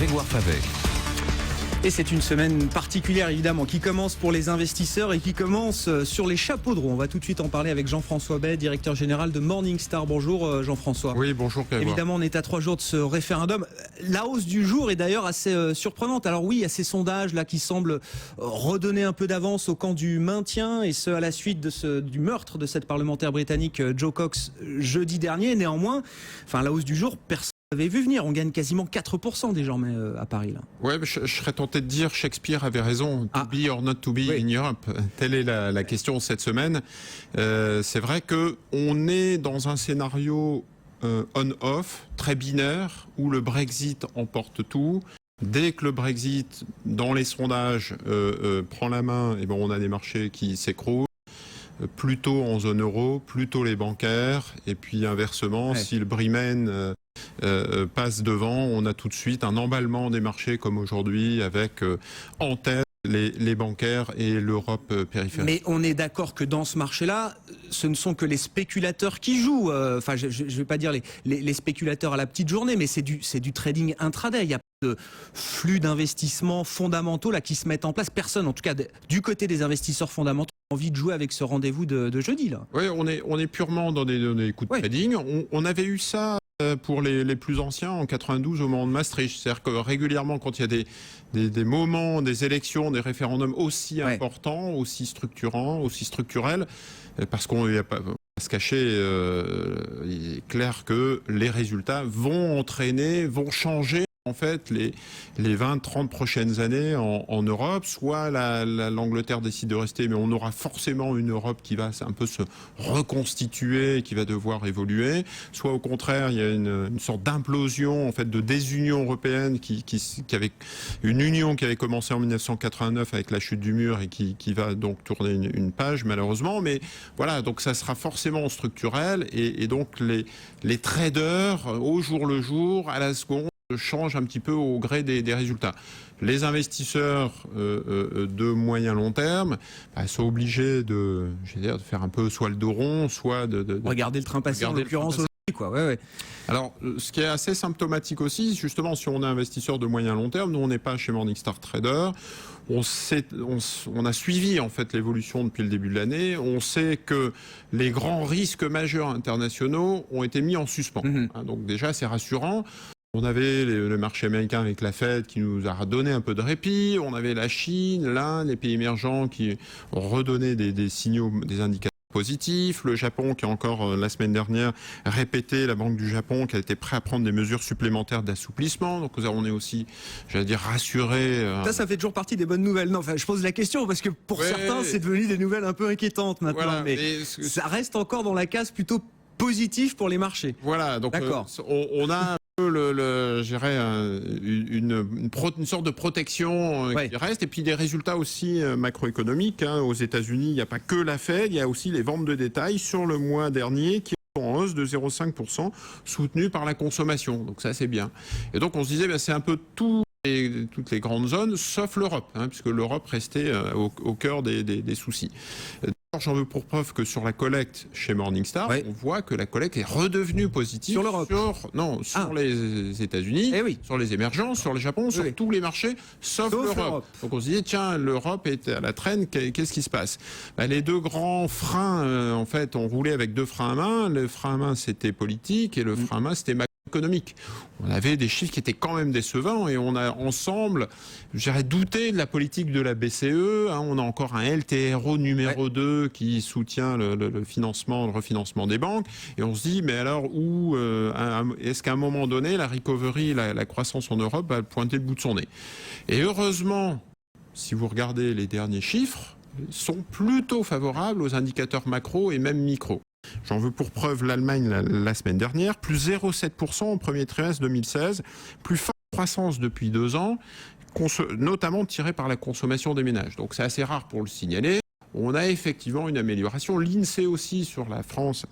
Grégoire Favet. Et c'est une semaine particulière évidemment qui commence pour les investisseurs et qui commence sur les chapeaux de roue. On va tout de suite en parler avec Jean-François Bay, directeur général de Morningstar. Bonjour Jean-François. Oui, bonjour Grégoire. Évidemment, on est à 3 jours de ce référendum. La hausse du jour est d'ailleurs assez surprenante. Alors oui, il y a ces sondages là qui semblent redonner un peu d'avance au camp du maintien, et ce à la suite du meurtre de cette parlementaire britannique Joe Cox jeudi dernier. Néanmoins, la hausse du jour, personne avait vu venir. On gagne quasiment 4% désormais à Paris. Là. Ouais, je serais tenté de dire Shakespeare avait raison. To be or not to be in Europe. Telle est la question cette semaine. C'est vrai que on est dans un scénario on-off, très binaire, où le Brexit emporte tout. Dès que le Brexit, dans les sondages, prend la main, et on a des marchés qui s'écroulent. Plutôt en zone euro, plutôt les bancaires, et puis inversement, si le Bremen passe devant, on a tout de suite un emballement des marchés comme aujourd'hui, avec en tête les bancaires et l'Europe périphérique. Mais on est d'accord que dans ce marché-là, ce ne sont que les spéculateurs qui jouent. Je ne vais pas dire les spéculateurs à la petite journée, mais c'est du trading intraday. Il y a pas de flux d'investissements fondamentaux là qui se mettent en place. Personne, en tout cas du côté des investisseurs fondamentaux, n'a envie de jouer avec ce rendez-vous de jeudi. Là. Oui, on est purement dans des coups de trading. On avait eu ça pour les plus anciens en 92 au moment de Maastricht. C'est-à-dire que régulièrement, quand il y a des moments, des élections, des référendums aussi importants, aussi structurants, aussi structurels, parce qu'on n'y a pas à se cacher, il est clair que les résultats vont entraîner, vont changer en fait les 20-30 prochaines années en Europe. Soit l'Angleterre décide de rester, mais on aura forcément une Europe qui va un peu se reconstituer, qui va devoir évoluer. Soit au contraire, il y a une sorte d'implosion en fait de désunion européenne qui avait une union qui avait commencé en 1989 avec la chute du mur et qui va donc tourner une page malheureusement. Mais voilà, donc ça sera forcément structurel et donc les traders au jour le jour, à la seconde, change un petit peu au gré des résultats. Les investisseurs de moyen long terme sont obligés de faire un peu soit le dos rond, soit de regarder le train passé en l'occurrence aussi. Alors, ce qui est assez symptomatique aussi, justement, si on est investisseur de moyen long terme, nous on n'est pas chez Morningstar Trader. On a suivi en fait l'évolution depuis le début de l'année. On sait que les grands risques majeurs internationaux ont été mis en suspens. Donc déjà, c'est rassurant. On avait le marché américain avec la Fed qui nous a donné un peu de répit. On avait la Chine, l'Inde, les pays émergents qui ont redonné des signaux, des indicateurs positifs. Le Japon qui a encore la semaine dernière répété, la Banque du Japon, qui a été prêt à prendre des mesures supplémentaires d'assouplissement. Donc on est aussi, rassuré. Ça fait toujours partie des bonnes nouvelles. Non, je pose la question parce que pour certains, c'est devenu des nouvelles un peu inquiétantes maintenant. Voilà, mais ça reste encore dans la case plutôt positive pour les marchés. Voilà, donc on a une sorte de protection qui reste, et puis des résultats aussi macroéconomiques. Aux États-Unis, il n'y a pas que la Fed, il y a aussi les ventes de détail sur le mois dernier qui sont en hausse de 0,5%, soutenues par la consommation. Donc ça, c'est bien. Et donc on se disait, c'est un peu toutes les grandes zones, sauf l'Europe, puisque l'Europe restait au cœur des soucis. J'en veux pour preuve que sur la collecte chez Morningstar, on voit que la collecte est redevenue positive sur l'Europe, sur les États-Unis, sur les émergents, sur le Japon, sur tous les marchés, sauf l'Europe. Donc on se dit tiens, l'Europe est à la traîne, qu'est-ce qui se passe? Les deux grands freins, en fait, on roulait avec deux freins à main. Le frein à main, c'était politique, et le frein à main, c'était macroéconomique. On avait des chiffres qui étaient quand même décevants, et on a ensemble, douté de la politique de la BCE. On a encore un LTRO numéro 2 qui soutient le refinancement des banques, et on se dit mais alors est-ce qu'à un moment donné la recovery, la croissance en Europe va pointer le bout de son nez? Et heureusement, si vous regardez les derniers chiffres, sont plutôt favorables aux indicateurs macro et même micro. J'en veux pour preuve l'Allemagne la semaine dernière, plus 0,7% au premier trimestre 2016, plus forte croissance depuis 2 ans, notamment tirée par la consommation des ménages. Donc c'est assez rare pour le signaler. On a effectivement une amélioration. L'INSEE aussi sur la France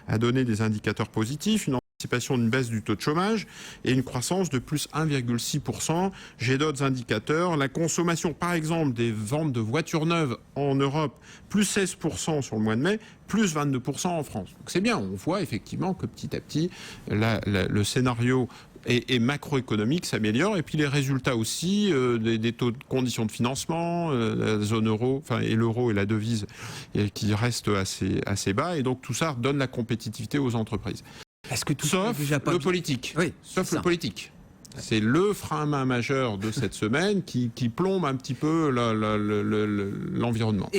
a donné des indicateurs positifs, une anticipation d'une baisse du taux de chômage et une croissance de plus 1,6%. J'ai d'autres indicateurs. La consommation, par exemple, des ventes de voitures neuves en Europe, plus 16% sur le mois de mai, plus 22% en France. Donc c'est bien, on voit effectivement que petit à petit, le scénario et macroéconomique s'améliore, et puis les résultats aussi, des taux de conditions de financement, la zone euro, enfin, et l'euro et la devise qui restent assez bas, et donc tout ça donne la compétitivité aux entreprises. Est-ce que tout sauf déjà pas le politique. Oui, sauf le politique. C'est le frein à main majeur de cette semaine qui plombe un petit peu l'environnement.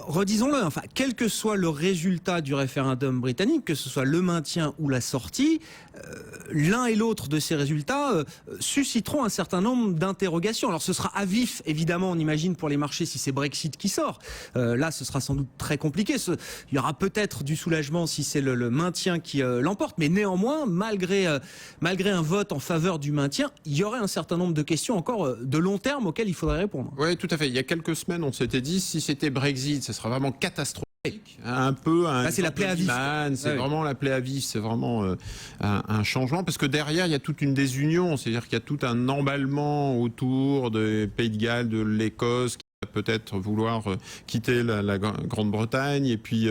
Redisons-le, enfin, quel que soit le résultat du référendum britannique, que ce soit le maintien ou la sortie, l'un et l'autre de ces résultats susciteront un certain nombre d'interrogations. Alors ce sera à vif, évidemment, on imagine, pour les marchés si c'est Brexit qui sort. Là, ce sera sans doute très compliqué. Il y aura peut-être du soulagement si c'est le maintien qui l'emporte, mais néanmoins, malgré un vote en faveur du maintien, il y aurait un certain nombre de questions encore de long terme auxquelles il faudrait répondre. Oui, tout à fait. Il y a quelques semaines, on s'était dit, si c'était Brexit, ce sera vraiment catastrophique. Un peu un. Là, c'est la plaie à vif. C'est vraiment la plaie à vif. C'est vraiment un changement parce que derrière, il y a toute une désunion. C'est-à-dire qu'il y a tout un emballement autour des Pays de Galles, de l'Écosse, qui va peut-être vouloir quitter la Grande-Bretagne. Et puis,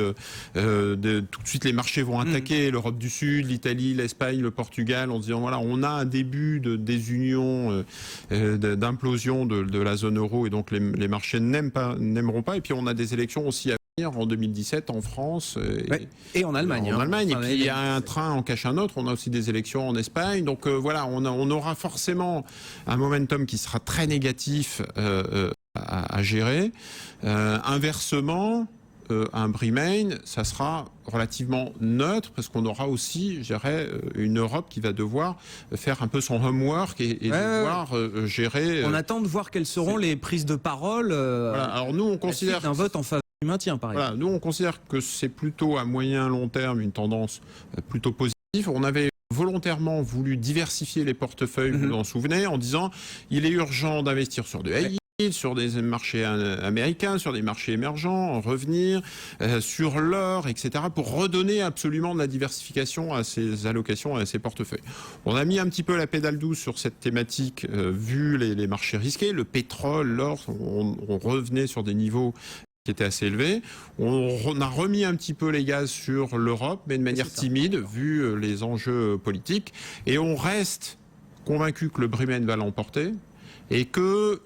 tout de suite, les marchés vont attaquer l'Europe du Sud, l'Italie, l'Espagne, le Portugal, en se disant voilà, on a un début de désunion, d'implosion de la zone euro, et donc les marchés n'aimeront pas. Et puis, on a des élections aussi à en 2017 en France et en Allemagne. Et puis il y a un train en cache un autre. On a aussi des élections en Espagne. Donc voilà, on aura forcément un momentum qui sera très négatif à gérer. Inversement, un Brimane, ça sera relativement neutre parce qu'on aura aussi, je dirais, une Europe qui va devoir faire un peu son homework et devoir gérer. On attend de voir quelles seront les prises de parole. Voilà. Alors nous, on considère un vote en faveur du maintien, par exemple. Voilà, nous, on considère que c'est plutôt à moyen long terme une tendance plutôt positive. On avait volontairement voulu diversifier les portefeuilles, vous vous en souvenez, en disant il est urgent d'investir sur de high yield, sur des marchés américains, sur des marchés émergents, revenir sur l'or, etc., pour redonner absolument de la diversification à ces allocations, à ces portefeuilles. On a mis un petit peu la pédale douce sur cette thématique, vu les marchés risqués, le pétrole, l'or, on revenait sur des niveaux qui était assez élevé. On a remis un petit peu les gaz sur l'Europe, mais de manière timide, vu les enjeux politiques. Et on reste convaincu que le Brimane va l'emporter et que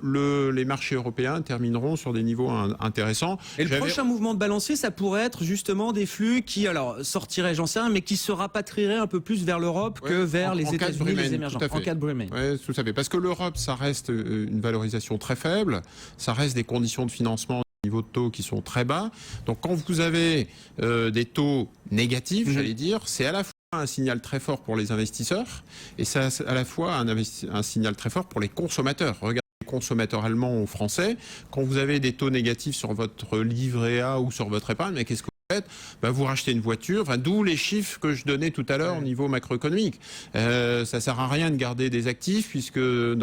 les marchés européens termineront sur des niveaux intéressants. Et le prochain mouvement de balancier, ça pourrait être justement des flux qui, alors, sortiraient, j'en sais rien, mais qui se rapatrieraient un peu plus vers l'Europe que vers les États-Unis, les émergents. En cas de Brimane. Oui, tout à fait. Parce que l'Europe, ça reste une valorisation très faible, ça reste des conditions de financement, niveaux de taux qui sont très bas. Donc quand vous avez des taux négatifs, j'allais dire, c'est à la fois un signal très fort pour les investisseurs et c'est à la fois un signal très fort pour les consommateurs. Regardez les consommateurs allemands ou français, quand vous avez des taux négatifs sur votre livret A ou sur votre épargne, mais qu'est-ce que vous faites ? Vous rachetez une voiture, d'où les chiffres que je donnais tout à l'heure au niveau macroéconomique. Ça sert à rien de garder des actifs puisque de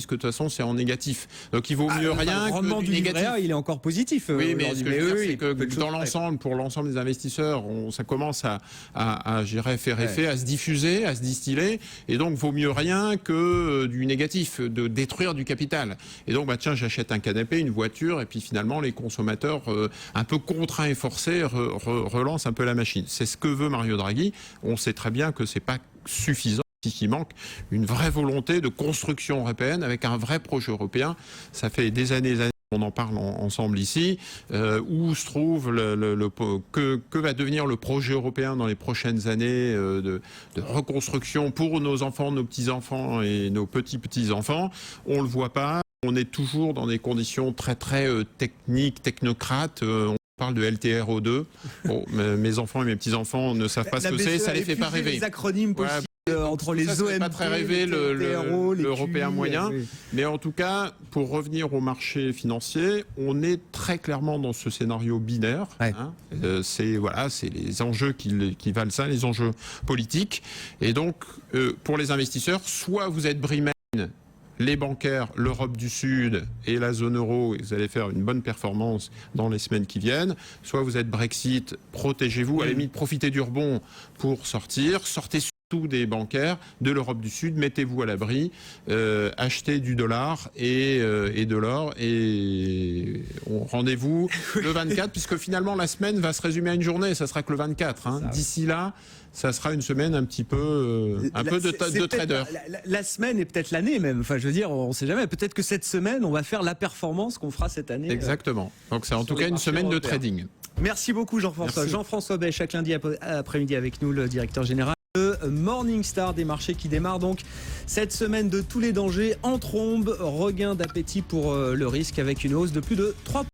toute façon c'est en négatif. Donc il vaut mieux rien que le rendement du négatif. Livret A, il est encore positif. Oui, mais ce que je veux dire, c'est que dans l'ensemble, pour l'ensemble des investisseurs, ça commence à faire effet, à se diffuser, à se distiller, et donc vaut mieux rien que du négatif, de détruire du capital. Et donc tiens, j'achète un canapé, une voiture, et puis finalement les consommateurs un peu contraints et forcés relancent un peu la machine. C'est ce que veut Mario Draghi. On sait très bien que c'est pas suffisant. Qui manque une vraie volonté de construction européenne avec un vrai projet européen. Ça fait des années qu'on en parle ensemble ici, où se trouve que va devenir le projet européen dans les prochaines années de reconstruction pour nos enfants, nos petits-enfants et nos petits-petits-enfants. On le voit pas. On est toujours dans des conditions très très techniques, technocrates. On parle de LTRO2. Bon, mes enfants et mes petits-enfants ne savent pas ce que c'est, ça les fait pas rêver. Les acronymes possibles. Entre les ça, OMT, pas très rêvé l'Européen moyen, mais en tout cas, pour revenir au marché financier, on est très clairement dans ce scénario binaire. C'est les enjeux qui valent ça, les enjeux politiques. Et donc, pour les investisseurs, soit vous êtes Brimane, les bancaires, l'Europe du Sud et la zone euro, et vous allez faire une bonne performance dans les semaines qui viennent. Soit vous êtes Brexit, protégez-vous, à la limite profitez du rebond pour sortir, sortez tous des bancaires de l'Europe du Sud, mettez-vous à l'abri, achetez du dollar et de l'or, et rendez-vous le 24, puisque finalement la semaine va se résumer à une journée, ça sera que le 24. Hein. D'ici là, ça sera une semaine un petit peu, de trader. La semaine et peut-être l'année même. Enfin, je veux dire, on ne sait jamais. Peut-être que cette semaine, on va faire la performance qu'on fera cette année. Exactement. Donc c'est en tout cas une semaine de trading. Merci beaucoup Jean-François. Jean-François Bay, chaque lundi après-midi avec nous, le directeur général. Le Morningstar des marchés qui démarre donc cette semaine de tous les dangers en trombe, regain d'appétit pour le risque avec une hausse de plus de 3%.